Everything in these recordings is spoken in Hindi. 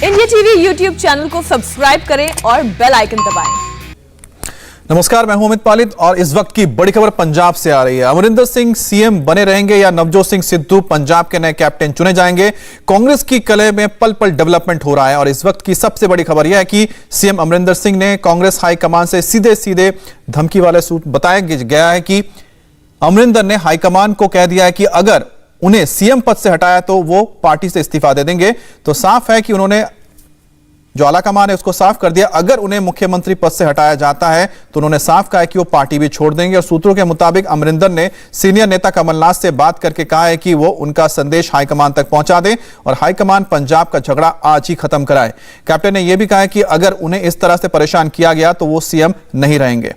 इंडिया टीवी यूट्यूब चैनल को सब्सक्राइब करें और बेल आइकन दबाएं। नमस्कार, मैं हूं अमित पालित और इस वक्त की बड़ी खबर पंजाब से आ रही है। अमरिंदर सिंह सीएम बने रहेंगे या नवजोत सिंह सिद्धू पंजाब के नए कैप्टन चुने जाएंगे? कांग्रेस की कलह में पल पल डेवलपमेंट हो रहा है और इस वक्त की सबसे बड़ी खबर यह है कि सीएम अमरिंदर सिंह ने कांग्रेस हाईकमान से सीधे सीधे धमकी वाले सूट बताया गया है कि अमरिंदर ने हाईकमान को कह दिया है कि अगर उन्हें सीएम पद से हटाया तो वो पार्टी से इस्तीफा दे देंगे। तो साफ है कि उन्होंने जो आलाकमान है उसको साफ कर दिया, अगर उन्हें मुख्यमंत्री पद से हटाया जाता है तो उन्होंने साफ कहा है कि वो पार्टी भी छोड़ देंगे। और सूत्रों के मुताबिक अमरिंदर ने सीनियर नेता कमलनाथ से बात करके कहा है कि वो उनका संदेश हाईकमान तक पहुंचा दें और हाईकमान पंजाब का झगड़ा आज ही खत्म कराए। कैप्टन ने यह भी कहा है कि अगर उन्हें इस तरह से परेशान किया गया तो वो सीएम नहीं रहेंगे।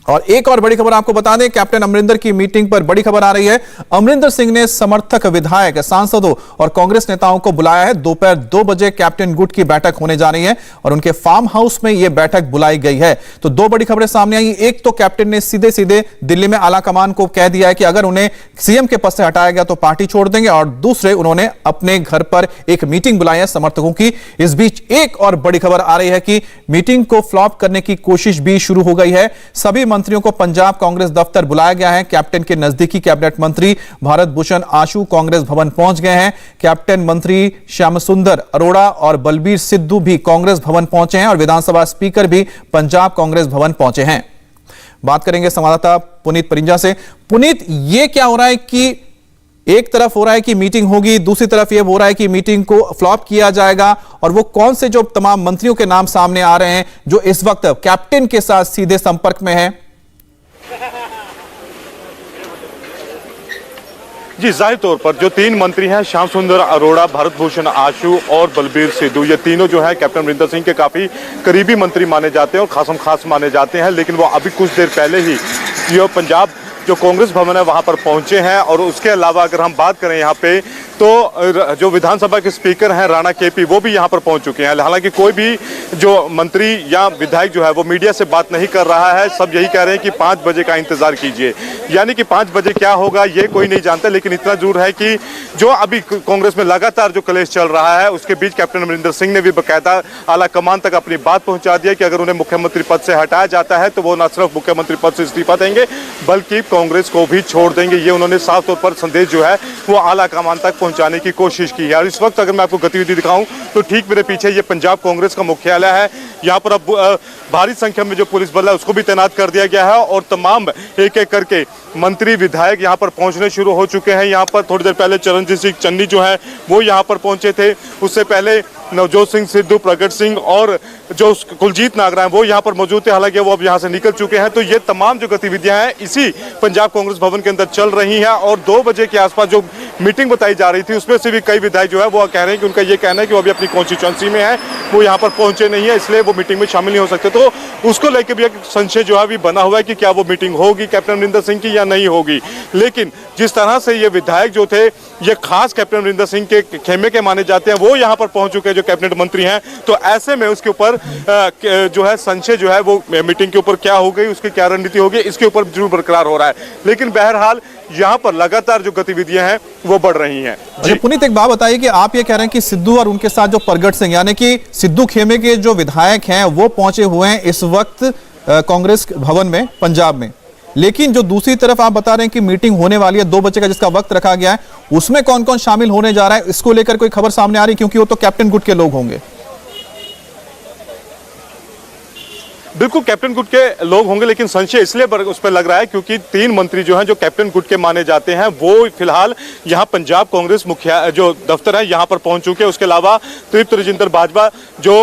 और एक और बड़ी खबर आपको बता दें, कैप्टन अमरिंदर की मीटिंग पर बड़ी खबर आ रही है। अमरिंदर सिंह ने समर्थक विधायक, सांसदों और कांग्रेस नेताओं को बुलाया है। दोपहर 2 बजे कैप्टन गुट की बैठक होने जा रही है और उनके फार्म हाउस में यह बैठक बुलाई गई है। तो 2 बड़ी खबरें सामने आई। एक तो कैप्टन ने सीधे सीधे दिल्ली में आलाकमान को कह दिया है कि अगर उन्हें सीएम के पद से हटाया गया तो पार्टी छोड़ देंगे, और दूसरे उन्होंने अपने घर पर एक मीटिंग बुलाई है समर्थकों की। इस बीच एक और बड़ी खबर आ रही है कि मीटिंग को फ्लॉप करने की कोशिश भी शुरू हो गई है। सभी मंत्रियों को पंजाब कांग्रेस दफ्तर बुलाया गया है। कैप्टन के नजदीकी कैबिनेट मंत्री भारत भूषण आशु कांग्रेस भवन पहुंच गए हैं। कैप्टन मंत्री श्याम सुंदर अरोड़ा और बलबीर सिद्धू भी कांग्रेस भवन पहुंचे हैं और विधानसभा स्पीकर भी पंजाब कांग्रेस भवन पहुंचे हैं। बात करेंगे संवाददाता पुनीत परिंजा से। पुनीत, ये क्या हो रहा है कि एक तरफ हो रहा है कि मीटिंग होगी, दूसरी तरफ यह हो रहा है कि मीटिंग को फ्लॉप किया जाएगा, और वो कौन से जो तमाम मंत्रियों के नाम सामने आ रहे हैं जो इस वक्त कैप्टन के साथ सीधे संपर्क में है? जी, जाहिर तौर पर जो 3 मंत्री हैं, श्याम सुंदर अरोड़ा, भारत भूषण आशु और बलबीर सिद्धू, ये तीनों जो है कैप्टन अमरिंदर सिंह के काफी करीबी मंत्री माने जाते हैं और खासम खास माने जाते हैं। लेकिन वो अभी कुछ देर पहले ही ये पंजाब जो कांग्रेस भवन है वहां पर पहुंचे हैं। और उसके अलावा अगर हम बात करें यहाँ पे तो जो विधानसभा के स्पीकर हैं राणा केपी, वो भी यहाँ पर पहुंच चुके हैं। हालांकि कोई भी जो मंत्री या विधायक जो है वो मीडिया से बात नहीं कर रहा है। सब यही कह रहे हैं कि 5 बजे का इंतजार कीजिए। यानी कि 5 बजे क्या होगा ये कोई नहीं जानता, लेकिन इतना जरूर है कि जो अभी कांग्रेस में लगातार जो कलेश चल रहा है उसके बीच कैप्टन अमरिंदर सिंह ने भी बाकायदा आलाकमान तक अपनी बात पहुंचा दिया कि अगर उन्हें मुख्यमंत्री पद से हटाया जाता है तो वो न सिर्फ मुख्यमंत्री पद से इस्तीफा देंगे बल्कि कांग्रेस को भी छोड़ देंगे। ये उन्होंने साफ तौर पर संदेश जो है वो आलाकमान तक पहुंचाने की कोशिश की है। और इस वक्त अगर मैं आपको गतिविधि दिखाऊं तो ठीक मेरे पीछे ये पंजाब कांग्रेस का मुख्यालय है। यहाँ पर अब भारी संख्या में जो पुलिस बल है उसको भी तैनात कर दिया गया है और तमाम एक एक करके मंत्री विधायक यहाँ पर पहुंचने शुरू हो चुके हैं। यहाँ पर थोड़ी देर पहले चरणजीत सिंह चन्नी जो है वो यहाँ पर पहुंचे थे। उससे पहले नवजोत सिंह सिद्धू, प्रगट सिंह और जो कुलजीत नागरा हैं वो यहाँ पर मौजूद थे। हालांकि वो अब यहाँ से निकल चुके हैं। तो ये तमाम जो गतिविधियां हैं इसी पंजाब कांग्रेस भवन के अंदर चल रही हैं। और 2 बजे के आसपास जो मीटिंग बताई जा रही थी उसमें से भी कई विधायक जो है वो कह रहे हैं कि उनका ये कहना है कि वो अभी अपनी कॉन्स्टिट्यूएंसी में है, वो यहाँ पर पहुंचे नहीं है, इसलिए वो मीटिंग में शामिल नहीं हो सकते। तो उसको लेकर भी एक संशय जो है अभी बना हुआ है कि क्या वो मीटिंग होगी कैप्टन अमरिंदर सिंह की या नहीं होगी। लेकिन जिस तरह से ये विधायक जो थे ये खास कैप्टन अमरिंदर सिंह के खेमे के माने जाते हैं, वो यहाँ पर पहुंच चुके हैं जो कैबिनेट मंत्री हैं। तो ऐसे में उसके ऊपर जो है संशय जो है वो मीटिंग के ऊपर क्या हो गई, उसकी क्या रणनीति होगी, इसके ऊपर जरूर बरकरार हो रहा है। लेकिन बहरहाल यहाँ पर लगातार जो गतिविधियां हैं वो बढ़ रही हैं। जी पुनीत, एक बात बताइए कि आप ये कह रहे हैं कि सिद्धू और उनके साथ जो प्रगट सिंह यानी कि सिद्धू खेमे के जो विधायक हैं वो पहुंचे हुए हैं इस वक्त कांग्रेस भवन में पंजाब में, लेकिन जो दूसरी तरफ आप बता रहे हैं कि मीटिंग होने वाली है 2 बजे का जिसका वक्त रखा गया है, उसमें कौन कौन शामिल होने जा रहा है, इसको लेकर कोई खबर सामने आ रही है? क्योंकि वो तो कैप्टन गुट के लोग होंगे। बिल्कुल कैप्टन गुट के लोग होंगे, लेकिन संशय इसलिए उस पर लग रहा है क्योंकि 3 मंत्री जो हैं जो कैप्टन गुट के माने जाते हैं वो फिलहाल यहाँ पंजाब कांग्रेस मुख्य जो दफ्तर है यहाँ पर पहुंच चुके हैं। उसके अलावा तृप्त रजिंदर बाजवा जो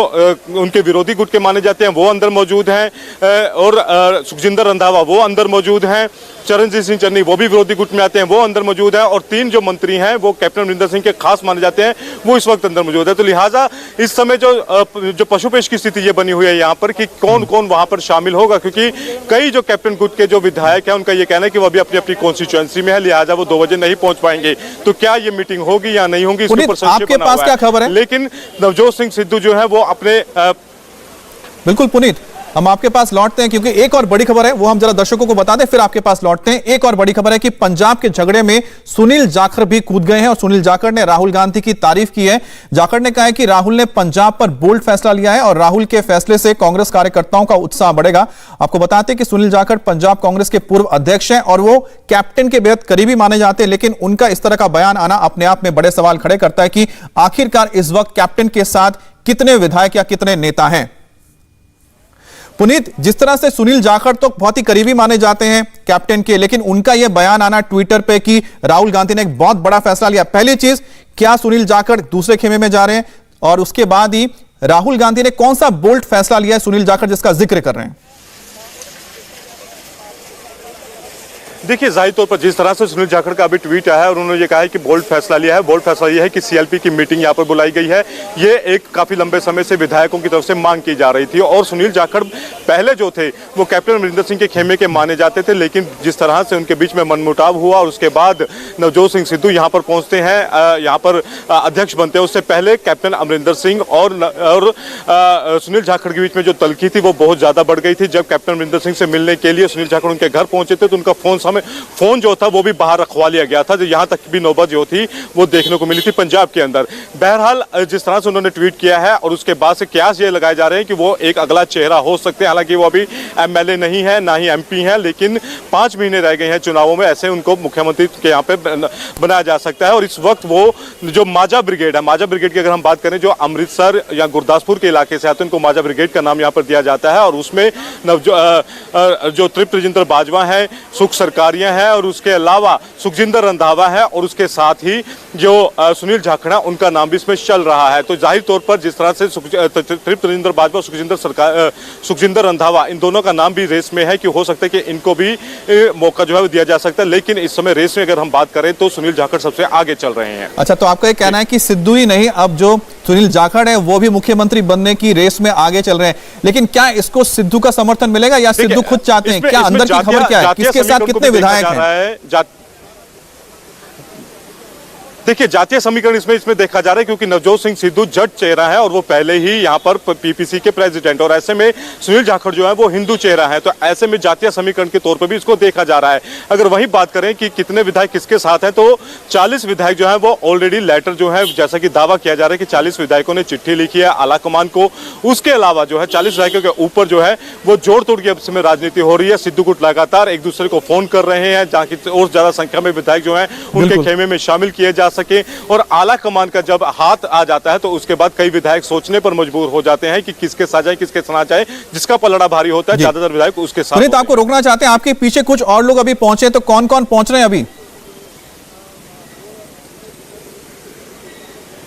उनके विरोधी गुट के माने जाते हैं वो अंदर मौजूद हैं और सुखजिंदर रंधावा वो अंदर मौजूद हैं। चरणजीत सिंह चन्नी वो भी विरोधी गुट में आते हैं, वो अंदर मौजूद है। और 3 जो मंत्री हैं वो कैप्टन अमरिंदर सिंह के खास माने जाते हैं, वो इस वक्त अंदर मौजूद है। तो लिहाजा इस समय जो पशुपेश की स्थिति ये बनी हुई है यहाँ पर कि कौन कौन वहां पर शामिल होगा, क्योंकि कई जो कैप्टन गुट के जो विधायक हैं उनका ये कहना है कि वो अभी अपनी अपनी कॉन्स्टिट्यूएंसी में है, लिहाजा वो 2 बजे नहीं पहुंच पाएंगे। तो क्या ये मीटिंग होगी या नहीं होगी, इसके ऊपर आपके पास क्या खबर है? लेकिन नवजोत सिंह सिद्धू जो है वो अपने बिल्कुल पुनीत, हम आपके पास लौटते हैं क्योंकि एक और बड़ी खबर है, वो हम जरा दर्शकों को बता दें, फिर आपके पास लौटते हैं। एक और बड़ी खबर है कि पंजाब के झगड़े में सुनील जाखड़ भी कूद गए हैं और सुनील जाखड़ ने राहुल गांधी की तारीफ की है। जाखड़ ने कहा है कि राहुल ने पंजाब पर बोल्ड फैसला लिया है और राहुल के फैसले से कांग्रेस कार्यकर्ताओं का उत्साह बढ़ेगा। आपको बताते हैं कि सुनील जाखड़ पंजाब कांग्रेस के पूर्व अध्यक्ष हैं और वो कैप्टन के बेहद करीबी माने जाते हैं, लेकिन उनका इस तरह का बयान आना अपने आप में बड़े सवाल खड़े करता है कि आखिरकार इस वक्त कैप्टन के साथ कितने विधायक या कितने नेता हैं। पुनीत, जिस तरह से सुनील जाखड़ तो बहुत ही करीबी माने जाते हैं कैप्टन के, लेकिन उनका यह बयान आना ट्विटर पे कि राहुल गांधी ने एक बहुत बड़ा फैसला लिया। पहली चीज, क्या सुनील जाखड़ दूसरे खेमे में जा रहे हैं? और उसके बाद ही राहुल गांधी ने कौन सा बोल्ड फैसला लिया है सुनील जाखड़ जिसका जिक्र कर रहे हैं? देखिए, जाहिर तौर पर जिस तरह से सुनील जाखड़ का अभी ट्वीट आया है और उन्होंने ये कहा है कि बोल्ड फैसला लिया है। बोल्ड फैसला यह है कि सीएलपी की मीटिंग यहाँ पर बुलाई गई है। ये एक काफी लंबे समय से विधायकों की तरफ से मांग की जा रही थी और सुनील जाखड़ पहले जो थे वो कैप्टन अमरिंदर सिंह के खेमे के माने जाते थे, लेकिन जिस तरह से उनके बीच में मनमुटाव हुआ और उसके बाद नवजोत सिंह सिद्धू यहाँ पर पहुंचते हैं, यहाँ पर अध्यक्ष बनते हैं, उससे पहले कैप्टन अमरिंदर सिंह और सुनील जाखड़ के बीच में जो तलखी थी वो बहुत ज्यादा बढ़ गई थी। जब कैप्टन अमरिंदर सिंह से मिलने के लिए सुनील जाखड़ उनके घर पहुंचे थे तो उनका फोन जो था वो भी बाहर रखवा लिया गया था। यहां तक भी नौबत जो थी वो देखने को मिली थी पंजाब के अंदर। बहरहाल जिस तरह से उन्होंने ट्वीट किया है और उसके बाद से कयास ये लगाए जा रहे हैं कि वो एक अगला चेहरा हो सकते हैं। हालांकि वो अभी एमएलए नहीं है, ना ही एमपी है, लेकिन 5 महीने रह गए हैं चुनावों में, ऐसे उनको मुख्यमंत्री के यहाँ पे बनाया जा सकता है। और इस वक्त वो जो माजा ब्रिगेड है, माजा ब्रिगेड की अगर हम बात करें जो अमृतसर या गुरदासपुर के इलाके से आते हैं, उनको माजा ब्रिगेड का नाम यहाँ पर दिया जाता है। और उसमें जो तृप्त राजेंद्र बाजवा है, सुख सरकारिया है और उसके अलावा सुखजिंदर रंधावा है और उसके साथ ही जो सुनील जाखड़ उनका नाम भी इसमें चल रहा है। तो जाहिर तौर पर जिस तरह से तृप्त राजेंद्र बाजवा, सुखजिंदर रंधावा, इन दोनों का नाम भी रेस में है कि हो सकता है कि इनको भी मौका जो है दिया जा सकता है, लेकिन इस समय रेस में अगर हम बात करें तो सुनील जाखड़ सबसे आगे चल रहे हैं। अच्छा, तो आपका ये कहना है कि सिद्धू ही नहीं, अब जो सुनील जाखड़ है वो भी मुख्यमंत्री बनने की रेस में आगे चल रहे हैं, लेकिन क्या इसको सिद्धू का समर्थन मिलेगा या सिद्धू खुद चाहते हैं? क्या अंदर की खबर क्या है, किसके साथ कितने विधायक हैं? देखिए, जातीय समीकरण इसमें देखा जा रहा है क्योंकि नवजोत सिंह सिद्धू जट चेहरा है और वो पहले ही यहाँ पर पीपीसी के प्रेसिडेंट, और ऐसे में सुनील जाखड़ जो है वो हिंदू चेहरा है, तो ऐसे में जातीय समीकरण के तौर पर भी इसको देखा जा रहा है। अगर वहीं बात करें कि कितने विधायक किसके साथ हैं, तो 40 विधायक जो है वो ऑलरेडी लेटर जो है, जैसा कि दावा किया जा रहा है कि 40 विधायकों ने चिट्ठी लिखी है आला कमान को। उसके अलावा जो है 40 विधायकों के ऊपर जो है वो जोड़ तोड़ की में राजनीति हो रही है। सिद्धू गुट लगातार एक दूसरे को फोन कर रहे हैं जहाँ की और ज्यादा संख्या में विधायक जो है उनके खेमे में शामिल किए जा सके। और आला कमान का जब हाथ आ जाता है तो उसके बाद कई विधायक सोचने पर मजबूर हो जाते हैं कि किसके साथ जाए, किसके साथ जाए। जिसका पलड़ा भारी होता है ज्यादातर विधायक उसके साथ। पुनीत, आपको रोकना चाहते हैं, आपके पीछे कुछ और लोग अभी पहुंचे, तो कौन कौन पहुंच रहे हैं अभी?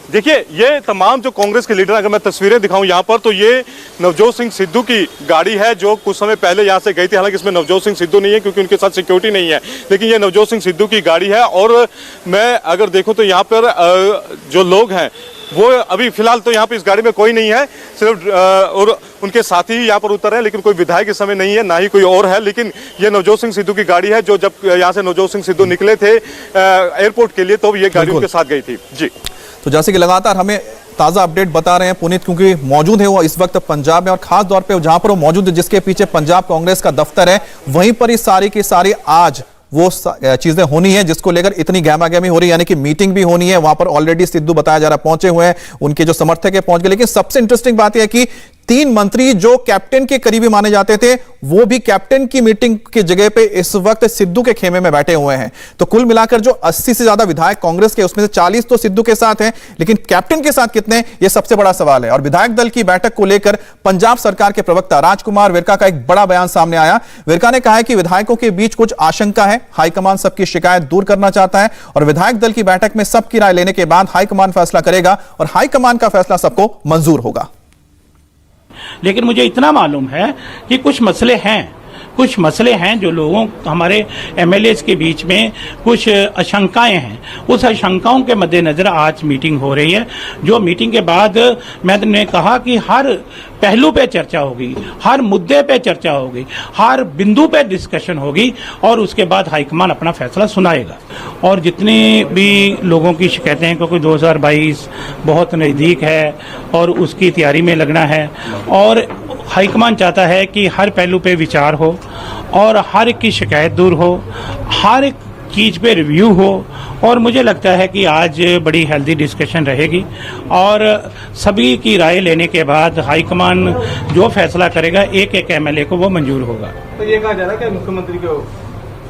देखिए, ये तमाम जो कांग्रेस के लीडर, अगर मैं तस्वीरें दिखाऊं यहाँ पर, तो ये नवजोत सिंह सिद्धू की गाड़ी है जो कुछ समय पहले यहाँ से गई थी। हालांकि इसमें नवजोत सिंह सिद्धू नहीं है क्योंकि उनके साथ सिक्योरिटी नहीं है, लेकिन ये नवजोत सिंह सिद्धू की गाड़ी है। और मैं अगर देखूं तो यहाँ पर जो लोग हैं वो अभी फिलहाल तो यहाँ पे इस गाड़ी में कोई नहीं है, सिर्फ और उनके साथी ही यहाँ पर उतर रहे हैं, लेकिन कोई विधायक इस समय नहीं है, ना ही कोई और है। लेकिन ये नवजोत सिंह सिद्धू की गाड़ी है जो जब यहाँ से नवजोत सिंह सिद्धू निकले थे एयरपोर्ट के लिए, तो ये गाड़ी उनके साथ गई थी। जी, तो जैसे कि लगातार हमें ताजा अपडेट बता रहे हैं पुनीत, क्योंकि मौजूद है वो इस वक्त पंजाब में और खास तौर पे जहां पर वो मौजूद है जिसके पीछे पंजाब कांग्रेस का दफ्तर है, वहीं पर ही सारी की सारी आज वो चीजें होनी है जिसको लेकर इतनी गहमागहमी हो रही है, यानी कि मीटिंग भी होनी है। वहां पर ऑलरेडी सिद्धू बताया जा रहा पहुंचे हुए हैं, उनके जो समर्थक है पहुंच गए। लेकिन सबसे इंटरेस्टिंग बात यह है कि 3 मंत्री जो कैप्टन के करीबी माने जाते थे वो भी कैप्टन की मीटिंग की जगह पे इस वक्त सिद्धू के खेमे में बैठे हुए हैं। तो कुल मिलाकर जो 80 से ज्यादा विधायक कांग्रेस के, उसमें से 40 तो सिद्धू के साथ हैं, लेकिन कैप्टन के साथ कितने, ये सबसे बड़ा सवाल है। और विधायक दल की बैठक को लेकर पंजाब सरकार के प्रवक्ता राजकुमार विरका का एक बड़ा बयान सामने आया। विरका ने कहा है कि विधायकों के बीच कुछ आशंका है, हाईकमान सबकी शिकायत दूर करना चाहता है और विधायक दल की बैठक में सबकी राय लेने के बाद हाईकमान फैसला करेगा और हाईकमान का फैसला सबको मंजूर होगा। लेकिन मुझे इतना मालूम है कि कुछ मसले हैं जो लोगों, हमारे एमएलएस के बीच में कुछ आशंकाएं हैं। उस आशंकाओं के मद्देनजर आज मीटिंग हो रही है। जो मीटिंग के बाद मैंने कहा कि हर पहलू पे चर्चा होगी, हर मुद्दे पे चर्चा होगी, हर बिंदु पे डिस्कशन होगी और उसके बाद हाईकमान अपना फैसला सुनाएगा। और जितने भी लोगों की शिकायतें हैं, क्योंकि 2022 बहुत नज़दीक है और उसकी तैयारी में लगना है, और हाईकमान चाहता है कि हर पहलू पे विचार हो और हर एक की शिकायत दूर हो, हर एक चीज़ पे रिव्यू हो। और मुझे लगता है कि आज बड़ी हेल्दी डिस्कशन रहेगी और सभी की राय लेने के बाद हाईकमान जो फैसला करेगा एक एक एमएलए को वो मंजूर होगा। तो ये कहा जा रहा है कि मुख्यमंत्री को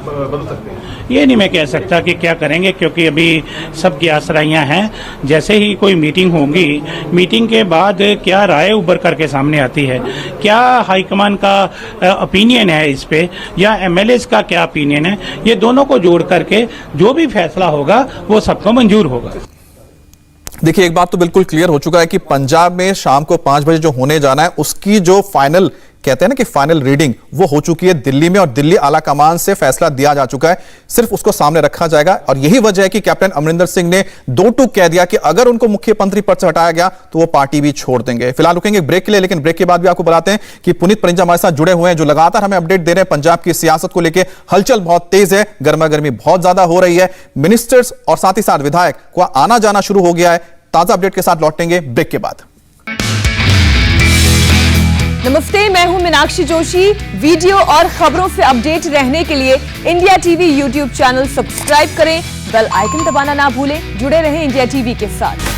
बदल सकते हैं? ये नहीं मैं कह सकता कि क्या करेंगे, क्योंकि अभी सबकी आसराइयाँ हैं। जैसे ही कोई मीटिंग होगी, मीटिंग के बाद क्या राय उभर करके सामने आती है, क्या हाईकमान का ओपिनियन है इस पे या एमएलएस का क्या ओपिनियन है, ये दोनों को जोड़ करके जो भी फैसला होगा वो सबको मंजूर होगा। देखिए, एक बात तो बिल्कुल क्लियर हो चुका है कि पंजाब में शाम को 5 बजे जो होने जाना है उसकी जो फाइनल कहते हैं ना कि फाइनल रीडिंग वो हो चुकी है दिल्ली में और दिल्ली आला कमान से फैसला दिया जा चुका है, सिर्फ उसको सामने रखा जाएगा। और यही वजह है कि कैप्टन अमरिंदर सिंह ने दो टूक कह दिया कि अगर उनको मुख्यमंत्री पद से हटाया गया तो वो पार्टी भी छोड़ देंगे। फिलहाल रुकेंगे ब्रेक के लिए, लेकिन ब्रेक के बाद भी आपको बताते हैं कि पुनीत परिंजा हमारे साथ जुड़े हुए हैं जो लगातार हमें अपडेट दे रहे हैं। पंजाब की सियासत को लेकर हलचल बहुत तेज है, गर्मा गर्मी बहुत ज्यादा हो रही है, मिनिस्टर्स और साथ ही साथ विधायक को आना जाना शुरू हो गया है। ताजा अपडेट के साथ लौटेंगे ब्रेक के बाद। नमस्ते, मैं हूं मीनाक्षी जोशी। वीडियो और खबरों से अपडेट रहने के लिए India TV YouTube channel subscribe करें, बेल आइकन दबाना ना भूलें। जुड़े रहें इंडिया टीवी के साथ।